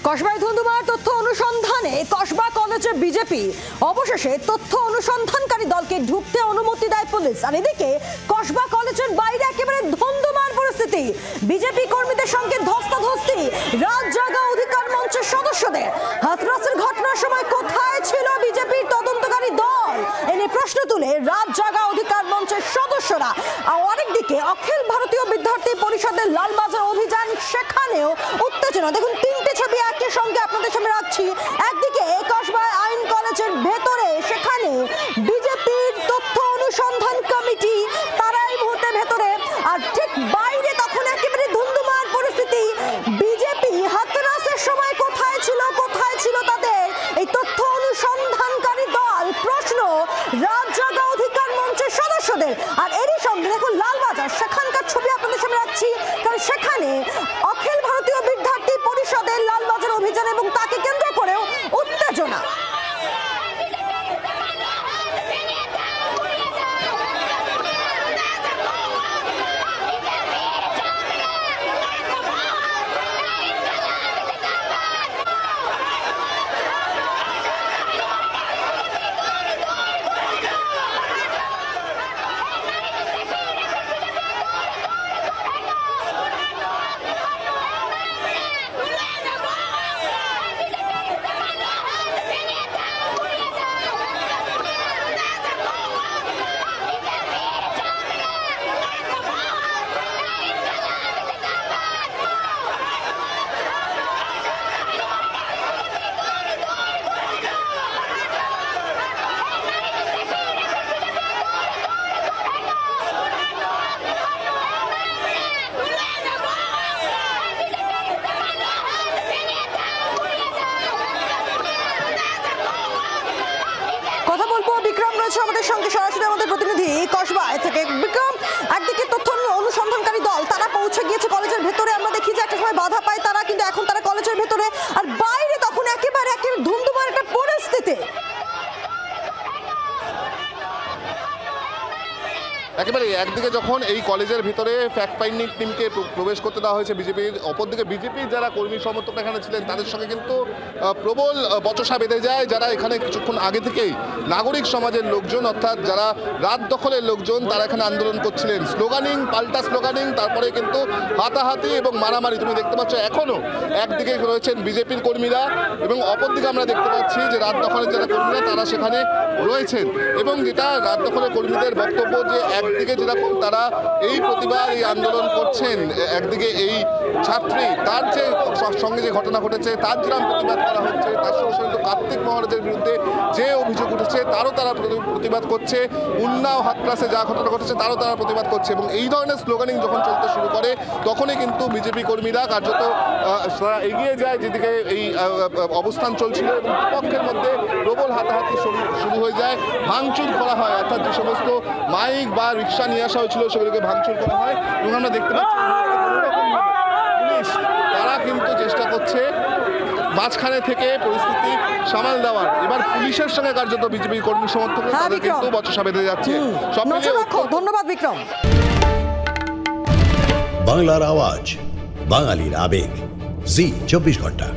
কসবায় ধুন্ধুমার তথ্য অনুসন্ধানে কসবা কলেজে বিজেপি অবশেষে তথ্য অনুসন্ধানকারী দলকে ঢুকতে অনুমতি দেয় পুলিশ। আর এদিকে কসবা কলেজের বাইরে একেবারে ধুন্ধুমার পরিস্থিতি, বিজেপি কর্মীদের সঙ্গে ধস্তাধস্তি রাত জাগা অধিকার মঞ্চের সদস্যদের। হাতরাসের ঘটনার সময় কোথায় ছিল বিজেপির তদন্তকারী দল, এনে প্রশ্ন তুলে রাত জাগা অধিকার মঞ্চের সদস্যরা। আর আরেকদিকে অখিল ভারতীয় বিদ্যার্থী পরিষদের লালবাজার অভিযান, সেখানেও উত্তেজনা। দেখুন তিনটে ছবি একই সঙ্গে আপনাদের সামনে রাখছি। একদিকে কসবায় আইন কলেজের ভেতরে, সেখানে বিজেপির তথ্য অনুসন্ধান কমিটি তারা এই মুহূর্তে ভেতরে, আর ঠিক বাইরে তখন একেবারে ধুন্ধুমার পরিস্থিতি। বিজেপি হাতরাসের সময় কোথায় ছিল তাদের এই তথ্য অনুসন্ধানকারী দল, প্রশ্ন রাত জাগা অধিকার মঞ্চের সদস্যদের। আর এরই সঙ্গে দেখুন লালবাজার, সেখানকার ছবি আপনাদের সামনে রাখছি, কারণ সেখানে অখিল ভারতীয় বিদ্যার্থী পরিষদের লালবাজার অভিযান এবং তাকে কেন্দ্র করেও উত্তেজনা। কথা বলবো, বিক্রম রয়েছে আমাদের সঙ্গে সরাসরি, আমাদের প্রতিনিধি কসবায় থেকে। বিক্রম, একদিকে তথ্য অনুসন্ধানকারী দল তারা পৌঁছে গিয়েছে কলেজের ভেতরে, আমরা দেখি যে একটা সময় বাধা পায় তারা, কিন্তু এখন তারা কলেজের ভেতরে, আর বাইরে তখন একেবারে ধুন্ধুমার একটা পরিস্থিতি। একেবারে একদিকে যখন এই কলেজের ভিতরে ফ্যাক্ট ফাইন্ডিং টিমকে প্রবেশ করতে দেওয়া হয়েছে বিজেপির, অপরদিকে বিজেপির যারা কর্মী সমর্থক এখানে ছিলেন তাদের সঙ্গে কিন্তু প্রবল বচসা বেঁধে যায়। যারা এখানে কিছুক্ষণ আগে থেকেই নাগরিক সমাজের লোকজন, অর্থাৎ যারা রাত দখলের লোকজন, তারা এখানে আন্দোলন করছিলেন, স্লোগানিং, পাল্টা স্লোগানিং, তারপরে কিন্তু হাতাহাতি এবং মারামারি তুমি দেখতে পাচ্ছ। এখনও একদিকে রয়েছেন বিজেপির কর্মীরা এবং অপরদিকে আমরা দেখতে পাচ্ছি যে রাত দখলের যারা কর্মীরা তারা সেখানে রয়েছেন। এবং যেটা রাত দখলের কর্মীদের বক্তব্য যে একদিকে যেরকম তারা এই প্রতিবাদ, এই আন্দোলন করছেন, একদিকে এই ছাত্রী তার যে সঙ্গে যে ঘটনা ঘটেছে তার যেরকম প্রতিবাদ করা হচ্ছে, তার সঙ্গে সঙ্গে কার্তিক মহারাজের বিরুদ্ধে যে অভিযোগ উঠেছে তারও তারা প্রতিবাদ করছে, উন্নাও হাতরাসে যা ঘটনা ঘটেছে তারও তারা প্রতিবাদ করছে। এবং এই ধরনের স্লোগানিং যখন চলতে শুরু করে তখনই কিন্তু বিজেপি কর্মীরা কার্যত এগিয়ে যায় যেদিকে এই অবস্থান চলছিল, এবং বিপক্ষের মধ্যে প্রবল হাতাহাতি শুরু হয়ে যায়, ভাঙচুর করা হয়, অর্থাৎ যে সমস্ত মাইক বা রিক্সা নিয়ে আসা হয়েছিল সেগুলোকে ভাঙচুর করা হয়। এবং আমরা দেখতে পাচ্ছি পুলিশ তারা কিন্তু চেষ্টা করছে মাঝখানে থেকে পরিস্থিতি সামাল দেওয়ার। এবার পুলিশের সঙ্গে কার্যত বিজেপি কর্মী সমর্থক তাদের কিন্তু বচসা বেঁধে যাচ্ছে। সব মিলিয়ে ধন্যবাদ বিক্রম। বাংলার আওয়াজ, বাঙালির আবেগ, জি 24 ঘন্টা।